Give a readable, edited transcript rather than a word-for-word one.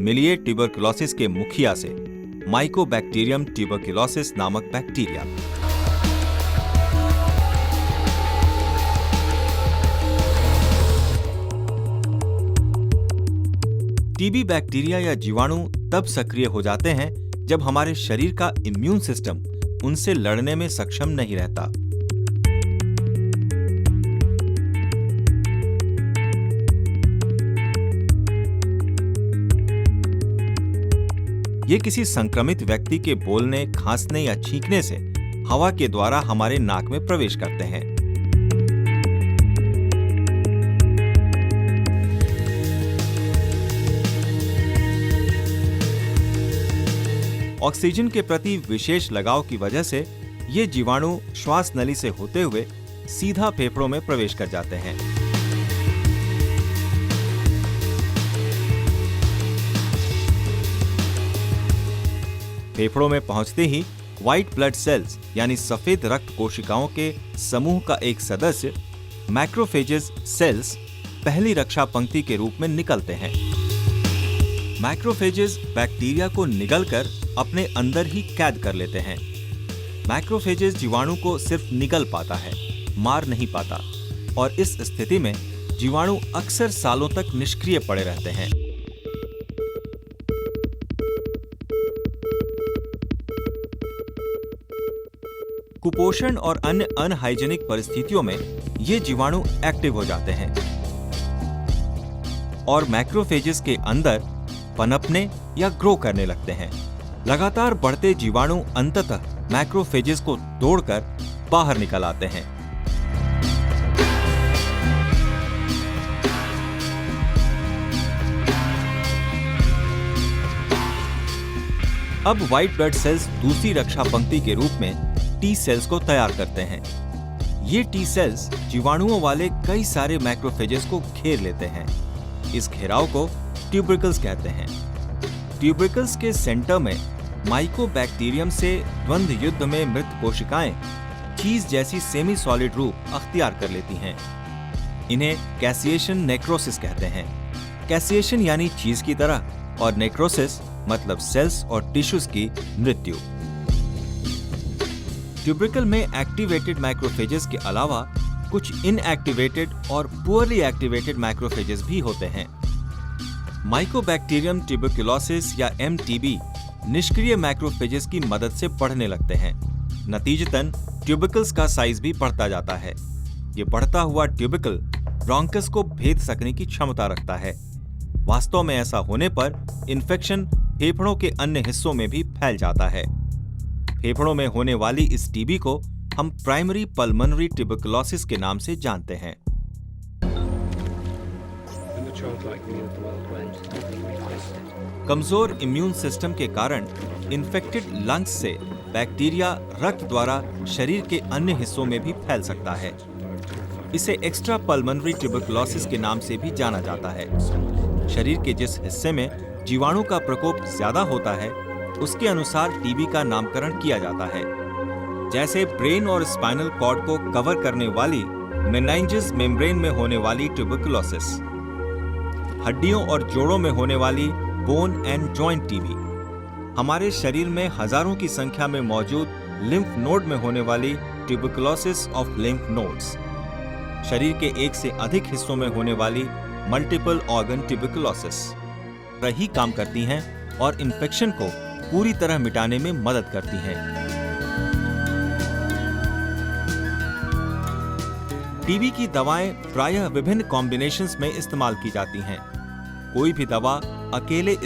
मिलिए ट्यूबरकुलोसिस के मुखिया से, माइकोबैक्टीरियम ट्यूबरकुलोसिस नामक बैक्टीरिया। टीबी बैक्टीरिया या जीवाणु तब सक्रिय हो जाते हैं जब हमारे शरीर का इम्यून सिस्टम उनसे लड़ने में सक्षम नहीं रहता। ये किसी संक्रमित व्यक्ति के बोलने, खांसने या छींकने से हवा के द्वारा हमारे नाक में प्रवेश करते हैं। ऑक्सीजन के प्रति विशेष लगाव की वजह से ये जीवाणु श्वास नली से होते हुए सीधा फेफड़ों में प्रवेश कर जाते हैं। फेफड़ों में पहुंचते ही व्हाइट ब्लड सेल्स यानी सफेद रक्त कोशिकाओं के समूह का एक सदस्य मैक्रोफेजेस सेल्स पहली रक्षा पंक्ति के रूप में निकलते हैं। मैक्रोफेजेस बैक्टीरिया को निगलकर अपने अंदर ही कैद कर लेते हैं। मैक्रोफेजेस जीवाणु को सिर्फ निगल पाता है, मार नहीं पाता, और इस स्थिति में जीवाणु अक्सर सालों तक निष्क्रिय पड़े रहते हैं। कुपोषण और अन्य अनहाइजेनिक परिस्थितियों में ये जीवाणु एक्टिव हो जाते हैं और मैक्रोफेजेस के अंदर पनपने या ग्रो करने लगते हैं। लगातार बढ़ते जीवाणु अंततः मैक्रोफेजेस को तोड़कर बाहर निकल आते हैं। अब व्हाइट ब्लड सेल्स दूसरी रक्षा पंक्ति के रूप में टी सेल्स को तैयार करते हैं। ये टी सेल्स जीवाणुओं वाले कई सारे मैक्रोफेजेस को घेर लेते हैं। इस घेराव को ट्यूबरकल्स कहते हैं। ट्यूबरकल्स के सेंटर में माइकोबैक्टीरियम से द्वंद्व युद्ध में मृत कोशिकाएं चीज जैसी सेमी सॉलिड रूप अख्तियार कर लेती हैं। इन्हें कैसिएशन नेक्रोसिस कहते हैं। कैसिएशन यानी चीज की तरह और नेक्रोसिस मतलब सेल्स और टिश्यूज की मृत्यु। ट्यूबरकल में एक्टिवेटेड मैक्रोफेजेस के अलावा कुछ इनएक्टिवेटेड और पुअरली एक्टिवेटेड मैक्रोफेजेस भी होते हैं। माइकोबैक्टीरियम ट्यूबरकुलोसिस या MTB निष्क्रिय मैक्रोफेजेस की मदद से बढ़ने लगते हैं। नतीजतन ट्यूबरकल्स का साइज भी बढ़ता जाता है। ये बढ़ता हुआ ट्यूबरकल ब्रोंकस को भेद सकने की क्षमता रखता है। वास्तव में ऐसा होने पर इन्फेक्शन फेफड़ों के अन्य हिस्सों में भी फैल जाता है। फेफड़ों में होने वाली इस टीबी को हम प्राइमरी पल्मोनरी ट्यूबरकुलोसिस के नाम से जानते हैं। कमजोर इम्यून सिस्टम के कारण इन्फेक्टेड लंग्स से बैक्टीरिया रक्त द्वारा शरीर के अन्य हिस्सों में भी फैल सकता है। इसे एक्स्ट्रा पल्मोनरी ट्यूबरकुलोसिस के नाम से भी जाना जाता है। शरीर के जिस हिस्से में जीवाणु का प्रकोप ज्यादा होता है उसके अनुसार टीबी का नामकरण किया जाता है। जैसे ब्रेन और स्पाइनल कॉर्ड को कवर करने वाली मेनिंजेस मेम्ब्रेन में होने वाली ट्यूबरकुलोसिस, हड्डियों और जोड़ों में होने वाली बोन एंड जॉइंट टीबी, हमारे शरीर में हजारों की संख्या में मौजूद लिम्फ नोड में होने वाली ट्यूबरकुलोसिस ऑफ लिम्फ नोड्स, शरीर के एक से अधिक हिस्सों में होने वाली मल्टीपल ऑर्गन ट्यूबरकुलोसिस ही काम करती हैं और इन्फेक्शन को पूरी तरह मिटाने में मदद करती हैं। टीबी की दवाएं प्रायः विभिन्न कॉम्बिनेशंस में इस्तेमाल की जाती हैं। कोई भी दवा अकेले